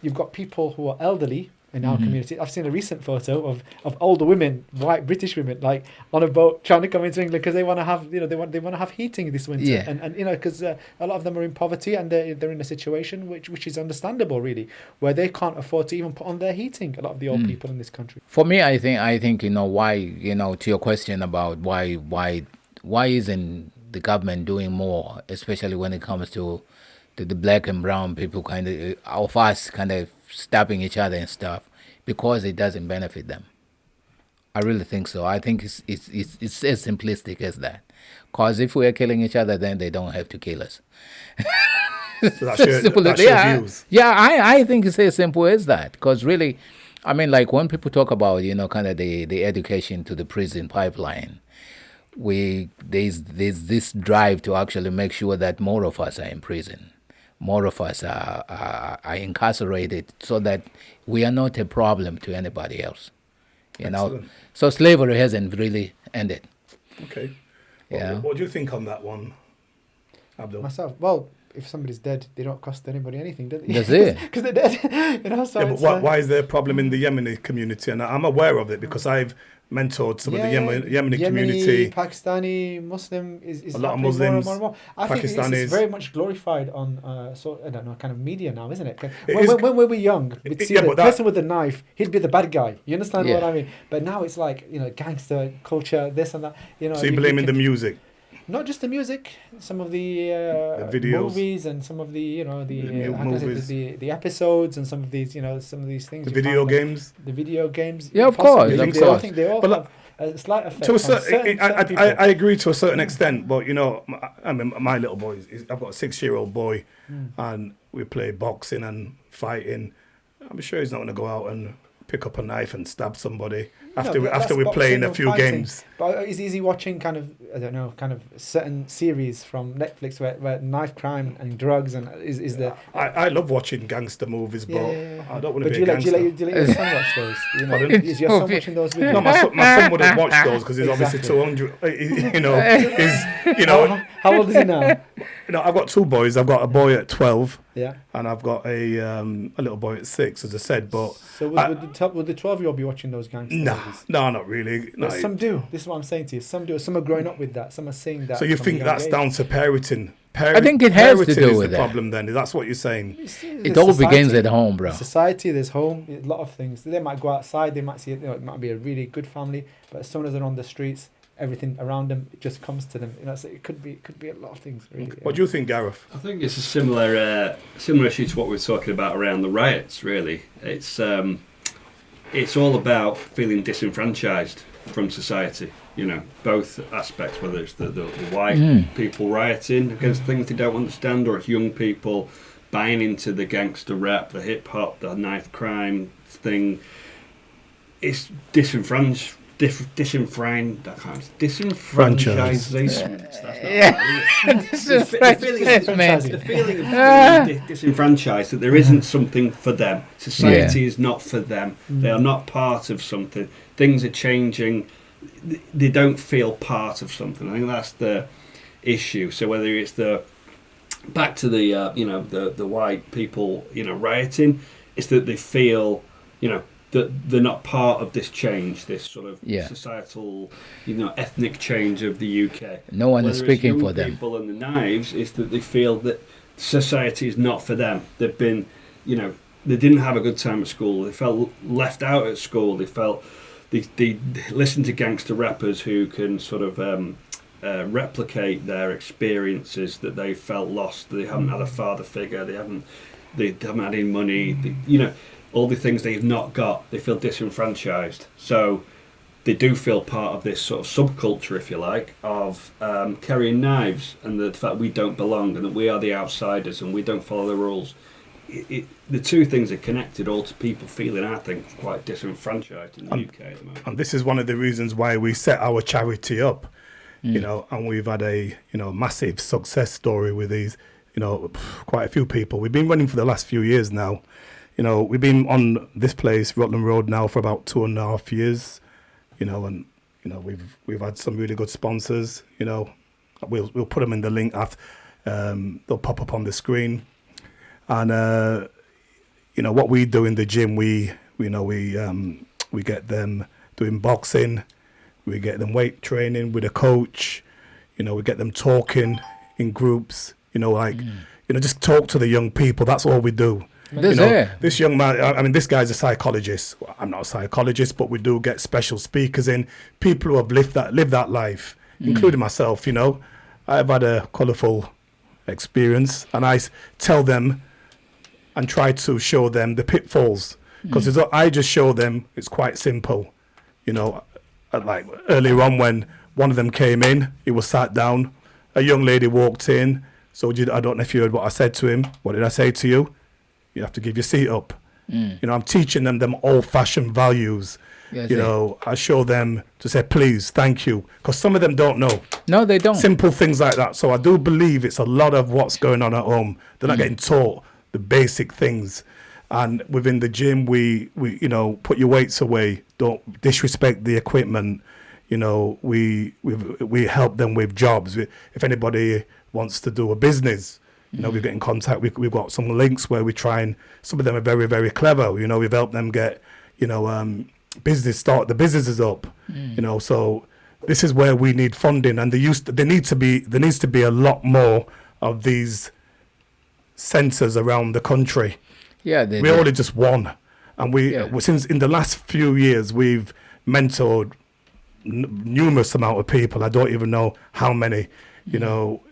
you've got people who are elderly in our community. I've seen a recent photo of older women, white British women, like on a boat trying to come into England because they want to have they want to have heating this winter. Yeah. And because a lot of them are in poverty and they're in a situation which is understandable really, where they can't afford to even put on their heating. A lot of the old people in this country. For me, I think why, to your question about why isn't the government doing more, especially when it comes to the black and brown people of us stabbing each other and stuff, because it doesn't benefit them. I really think so. I think it's as simplistic as that. Because if we're killing each other, then they don't have to kill us. So that's your views. Yeah, I think it's as simple as that. Because really, like when people talk about, the education to the prison pipeline, there's this drive to actually make sure that more of us are in prison. More of us are incarcerated so that we are not a problem to anybody else. Excellent. So slavery hasn't really ended. Okay. Yeah. What do you think on that one, Abdul? Myself, well, if somebody's dead, they don't cost anybody anything, do they? That's it. Because they're dead. You know, so Yeah, but it's, why is there a problem in the Yemeni community? And I'm aware of it because I've mentored some of the Yemeni community. Pakistani, Muslim is A lot of happening Muslims, more and more. I think it's Pakistanis. very much glorified on so I don't know, kind of media now, isn't it? It When, is- when we were young, we'd see yeah, the but that- person with the knife, he'd be the bad guy. You understand Yeah. what I mean? But now it's like, you know, gangster culture, this and that. You know, So you blame in the music. not just the music, some of the videos. movies and some of the, you know, The new movies. the episodes and some of these, you know, some of these things. The you video find, like, games. the video games. Yeah, of possibly. course, of I course. think they all But have a slight effect To a on certain, certain people. I agree to a certain extent, but you know, I mean, my little boy, I've got a 6-year-old boy, and we play boxing and fighting. I'm sure he's not going to go out and pick up a knife and stab somebody after No, that's we're playing boxing a or few fighting. games. But is he watching kind of, I don't know, kind of certain series from Netflix where knife crime and drugs and is the. I love watching gangster movies, but I don't want to But be a gangster. do you let your son watch those? You know, Pardon? is your son watching those with you? No, my son wouldn't watch those because he's obviously Exactly. 200. You know, he's, you know, How old is he now? you know, I've got 2 boys. I've got a boy at 12, Yeah. and I've got a little boy at 6, as I said. But So would the 12-year-old be watching those gangster movies? no, not really. No. But some do. This is what I'm saying to you. Some do. Some are growing up with that. Some are seeing that. So you from a think young that's age. down to parenting? I think it has to parenting do is with the that. problem. Then that's what you're saying. It all begins at home, bro. Society, there's home, a lot of things. They might go outside, they might see, you know, it might be a really good family, but as soon as they're on the streets, everything around them, it just comes to them. You know, so it could be a lot of things, really. What do you think, Gareth? I think it's a similar issue to what we were talking about around the riots. Really, it's all about feeling disenfranchised from society. You know, both aspects, whether it's the white people rioting against things they don't understand, or it's young people buying into the gangster rap, the hip hop, the knife crime thing. It's disenfranchisement. Disenfranchisement. The feeling of being disenfranchised, that there isn't something for them. Society is not for them. They are not part of something. Things are changing. They don't feel part of something. I think that's the issue. So whether it's back to the white people, you know, rioting, it's that they feel, you know, that they're not part of this change, this sort of societal, you know, ethnic change of the UK. No one is speaking for them. People and the knives is that they feel that society is not for them. They've been, you know, they didn't have a good time at school. They felt left out at school. They felt they listen to gangster rappers who can sort of replicate their experiences, that they felt lost. They haven't had a father figure. They haven't had any money. You know, all the things they've not got. They feel disenfranchised. So they do feel part of this sort of subculture, if you like, of carrying knives, and the fact we don't belong and that we are the outsiders and we don't follow the rules. The two things are connected, all to people feeling, I think, quite disenfranchised in the UK at the moment. And this is one of the reasons why we set our charity up, you know, and we've had a, you know, massive success story with these, you know, quite a few people. We've been running for the last few years now. You know, we've been on this place, Rutland Road, now for about 2.5 years, you know, and, you know, we've had some really good sponsors, you know. We'll put them in the link after, they'll pop up on the screen. And, you know, what we do in the gym, we get them doing boxing, we get them weight training with a coach, you know, we get them talking in groups, you know, like, you know, just talk to the young people. That's all we do. You know, this young man, I mean, this guy's a psychologist. Well, I'm not a psychologist, but we do get special speakers in, people who have lived that life, including myself, you know. I've had a colourful experience, and I tell them and try to show them the pitfalls, because I just show them it's quite simple. You know, like earlier on when one of them came in, he was sat down, a young lady walked in. So I don't know if you heard what I said to him. What did I say to you? You have to give your seat up. You know, I'm teaching them old-fashioned values. Yes, you know, I show them to say, please, thank you. Because some of them don't know. No, they don't. Simple things like that. So I do believe it's a lot of what's going on at home. They're not getting taught the basic things. And within the gym, we you know, put your weights away. Don't disrespect the equipment. You know, we help them with jobs. If anybody wants to do a business, You know, we get in contact. We've got some links where we try, and some of them are very, very clever. You know, we've helped them get, you know, start the businesses up. You know, so this is where we need funding, and there needs to be a lot more of these centres around the country. Yeah, We're only just one, and since in the last few years we've mentored numerous amount of people. I don't even know how many. You know,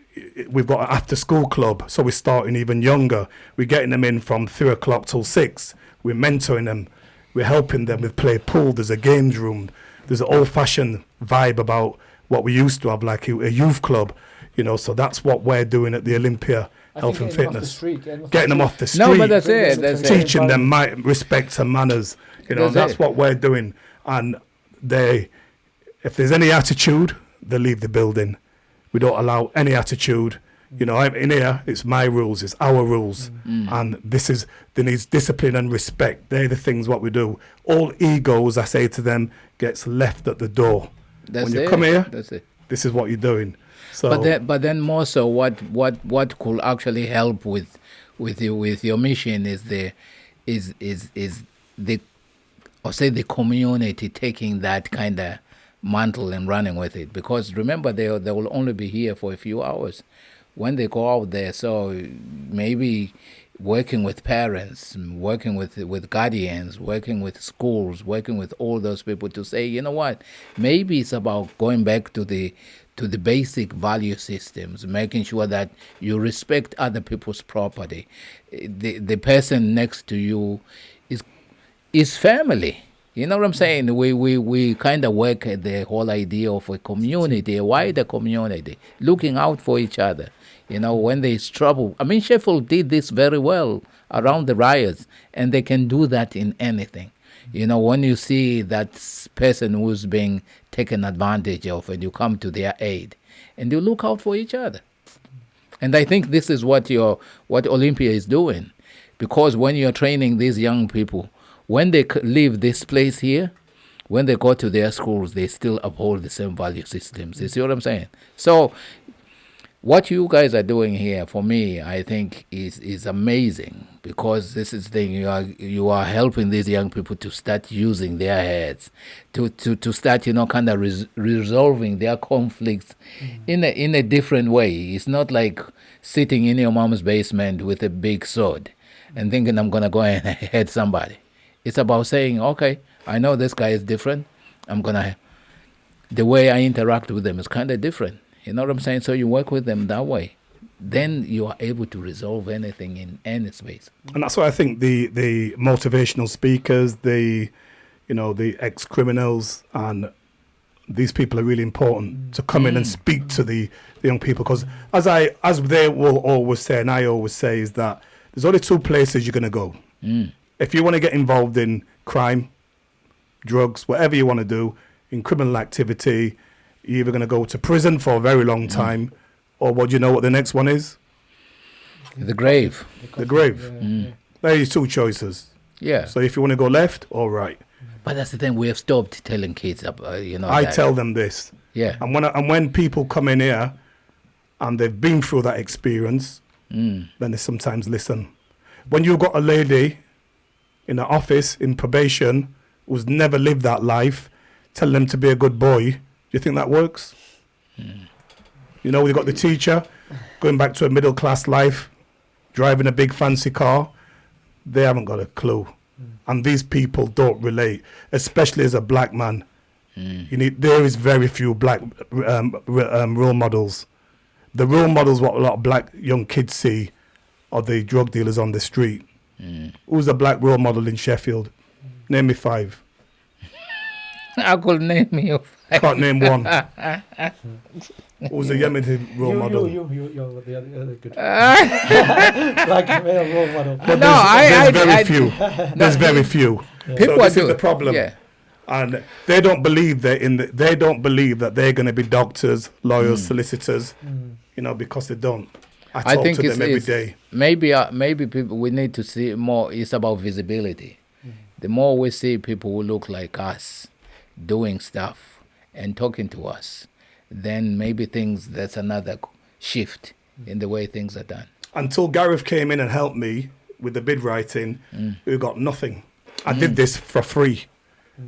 we've got an after school club, so we're starting even younger. We're getting them in from 3 o'clock till 6. We're mentoring them. We're helping them with play pool. There's a games room. There's an old-fashioned vibe about what we used to have, like a youth club. You know, so that's what we're doing at the Olympia Health and Fitness. Getting them off the street. No, but that's it. Teaching them respect and manners. You know, that's what we're doing. And if there's any attitude, they leave the building. We don't allow any attitude. You know, in here, it's my rules, it's our rules. And there needs discipline and respect. They're the things what we do. All egos, I say to them, gets left at the door. When you come here, this is what you're doing. So, but then more so, what could actually help with your mission is the community taking that kind of mantle and running with it, because remember they will only be here for a few hours when they go out there. So maybe working with parents, working with guardians, working with schools, working with all those people to say, you know what, maybe it's about going back to the basic value systems, making sure that you respect other people's property. The person next to you is family. You know what I'm saying? We kind of work at the whole idea of a community, a wider community, looking out for each other. You know, when there's trouble. I mean, Sheffield did this very well around the riots, and they can do that in anything. You know, when you see that person who's being taken advantage of, and you come to their aid, and you look out for each other. And I think this is what Olympia is doing, because when you're training these young people, when they leave this place here, when they go to their schools, they still uphold the same value systems. You see what I'm saying? So what you guys are doing here, for me, I think is amazing, because this is the thing, you are helping these young people to start using their heads, to start, you know, kind of resolving their conflicts in a different way. It's not like sitting in your mom's basement with a big sword and thinking I'm going to go and hit somebody. It's about saying, okay, I know this guy is different. The way I interact with them is kind of different. You know what I'm saying? So you work with them that way. Then you are able to resolve anything in any space. And that's why I think the motivational speakers, the ex-criminals, and these people are really important to come in and speak to the young people. Because as they will always say, and I always say, is that there's only 2 places you're going to go. If you want to get involved in crime, drugs, whatever you want to do, in criminal activity, you're either going to go to prison for a very long time, or what do you know what the next one is? The grave. The grave. There are 2 choices. Yeah. So if you want to go left or right. But that's the thing, we have stopped telling kids, I tell them this. Yeah. And when people come in here and they've been through that experience, then they sometimes listen. When you've got a lady in an office, in probation, who's never lived that life, tell them to be a good boy, do you think that works? You know, we've got the teacher going back to a middle-class life, driving a big fancy car. They haven't got a clue. And these people don't relate, especially as a black man. There is very few black role models. The role models what a lot of black young kids see are the drug dealers on the street. Who's a black role model in Sheffield? Name me 5. I could name you 5. Can't name one. Who's a Yemeni role model? You're the other good. Black male role model. But there's very few. There's very few. People so this are is the problem. Yeah. And they don't believe they don't believe that they're going to be doctors, lawyers, solicitors, you know, because they don't. I talk to them every day. Maybe people, we need to see more. It's about visibility. The more we see people who look like us doing stuff and talking to us, then maybe that's another shift in the way things are done. until Gareth came in and helped me with the bid writing, we got nothing. I did this for free,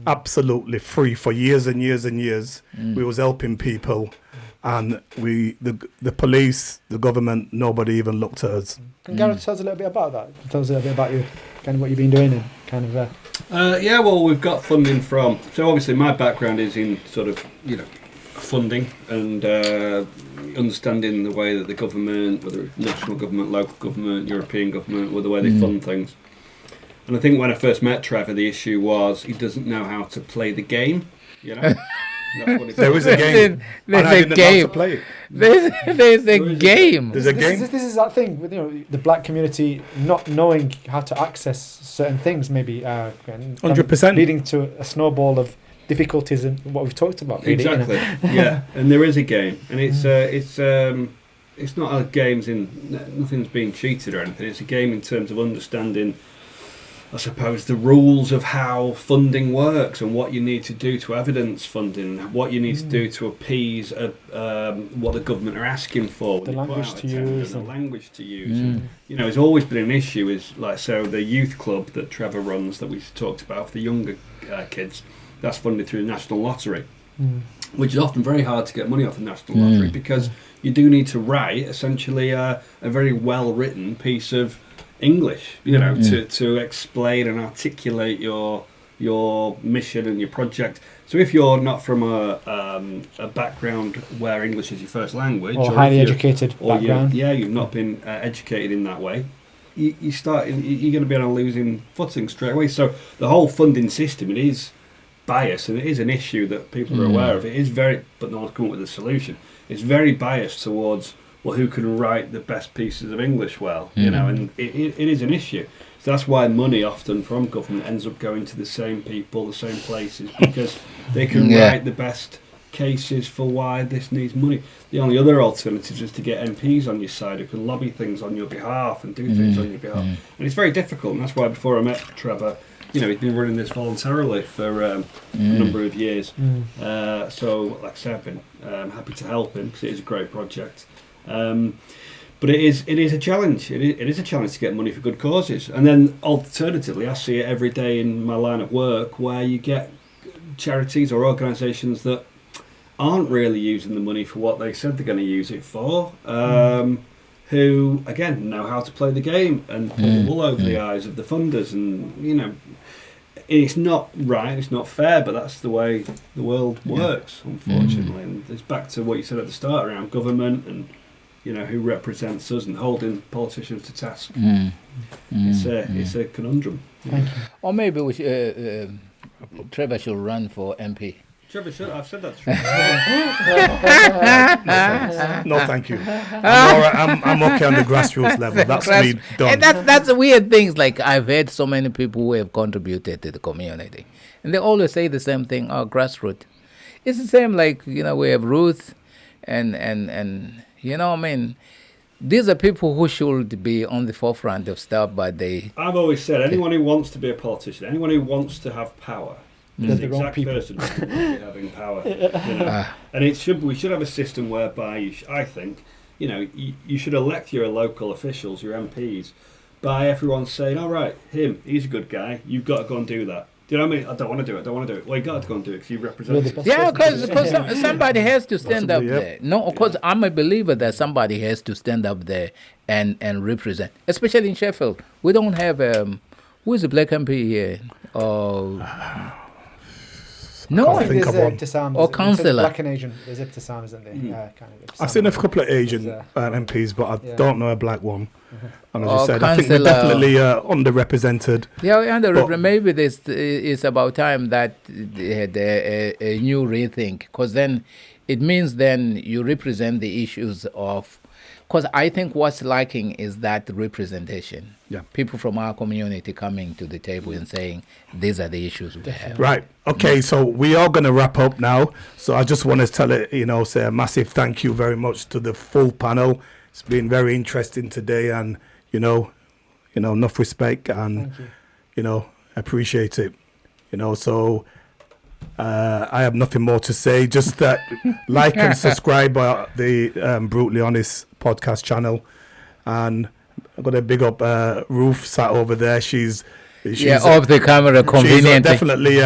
absolutely free for years and years and years. We was helping people, and the police, the government, nobody even looked at us. Can Gareth tell us a little bit about that? Tell us a little bit about you, kind of what you've been doing and kind of. Yeah, well, we've got funding from. So obviously, my background is in sort of funding and understanding the way that the government, whether it's national government, local government, European government, or the way they fund things. And I think when I first met Trevor, the issue was he doesn't know how to play the game. That's what it There was a game. There's and I a didn't know how game. to play it. There's a game. There's a game. This is that thing with the black community not knowing how to access certain things, maybe 100%. leading to a snowball of difficulties and what we've talked about. Really, Exactly. Yeah, and there is a game, and it's not a games in nothing's being cheated or anything. It's a game in terms of understanding, I suppose, the rules of how funding works and what you need to do to evidence funding, what you need to do to appease what the government are asking for, The language to use. the language to use. And, it's always been an issue. Is like the youth club that Trevor runs that we talked about for the younger kids. That's funded through the National Lottery, which is often very hard to get money off the National Lottery because you do need to write essentially a very well written piece of English, to explain and articulate your mission and your project. So if you're not from a background where English is your first language, or highly educated background, you've not been educated in that way, you're going to be on a losing footing straight away. So the whole funding system, it is biased, and it is an issue that people are aware of. It is but no one's come up with a solution. It's very biased towards who can write the best pieces of English well, and it is an issue. So that's why money often from government ends up going to the same people, the same places, because they can write the best cases for why this needs money. The only other alternative is to get MPs on your side who can lobby things on your behalf and do things on your behalf. And it's very difficult, and that's why before I met Trevor, he's been running this voluntarily for a number of years. So, like I said, I've been happy to help him because it is a great project. But it is a challenge. It is a challenge to get money for good causes. And then alternatively, I see it every day in my line of work where you get charities or organisations that aren't really using the money for what they said they're going to use it for. Who again know how to play the game and pull the wool over the eyes of the funders, and it's not right, it's not fair, but that's the way the world works, unfortunately. And it's back to what you said at the start around government and who represents us and holding politicians to task. It's a conundrum. Or maybe we should, Trevor should run for MP. Trevor should. I've said that. No, thank you. I'm okay on the grassroots level. That's me done. And that's the weird things. Like I've heard so many people who have contributed to the community, and they always say the same thing. Oh, grassroots. It's the same. Like we have Ruth, and these are people who should be on the forefront of stuff, but I've always said anyone who wants to be a politician, anyone who wants to have power. Is the exact person who should be having power, and we should have a system whereby I think, you should elect your local officials, your MPs, by everyone saying, "All right, he's a good guy. You've got to go and do that." Do you know what I mean? I don't want to do it. Well, you got to go and do it because you represent us. Yeah, because somebody has to stand up there. No, because I'm a believer that somebody has to stand up there and represent, especially in Sheffield. We don't have who is the black MP here? No, I think there's or councillor. Black and Asian. There's Ibtisam, isn't there? I've seen a couple of Asian MPs, but I don't know a black one. And as you said, I think we're definitely underrepresented. Yeah, maybe this is about time that they had a new rethink, because then it means then you represent the issues of. Because I think what's lacking is that representation. Yeah. People from our community coming to the table and saying, these are the issues we have. Right. Okay, so we are going to wrap up now. So I just want to say a massive thank you very much to the full panel. It's been very interesting today, and, enough respect, and, appreciate it. So I have nothing more to say. Just that like and subscribe the Brutally Honest podcast channel. And I've got to big up Ruth sat over there. She's off the camera conveniently. She's definitely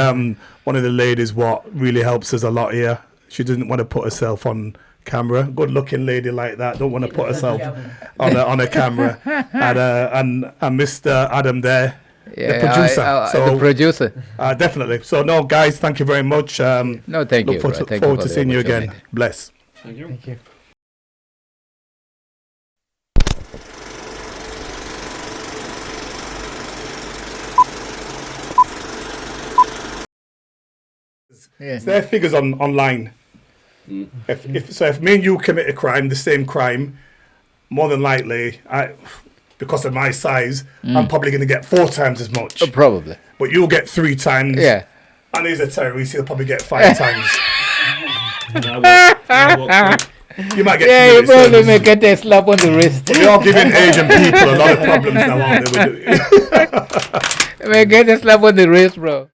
one of the ladies what really helps us a lot here. She doesn't want to put herself on camera. Good looking lady like that don't want to put herself on a camera. And Mr. Adam there, the producer. The producer. Definitely. So no, guys, thank you very much. No, thank you. Look forward to seeing you again. Bless. Thank you. Thank you. Yeah. There are figures online. If me and you commit a crime, the same crime, more than likely, because of my size, I'm probably going to get 4 times as much. Probably. But you'll get 3 times. Yeah. And he's a terrorist, he'll probably get 5 times. You might get. Yeah, you probably may get a slap on the wrist. But you're giving Asian people a lot of problems now, aren't they? You may get a slap on the wrist, bro.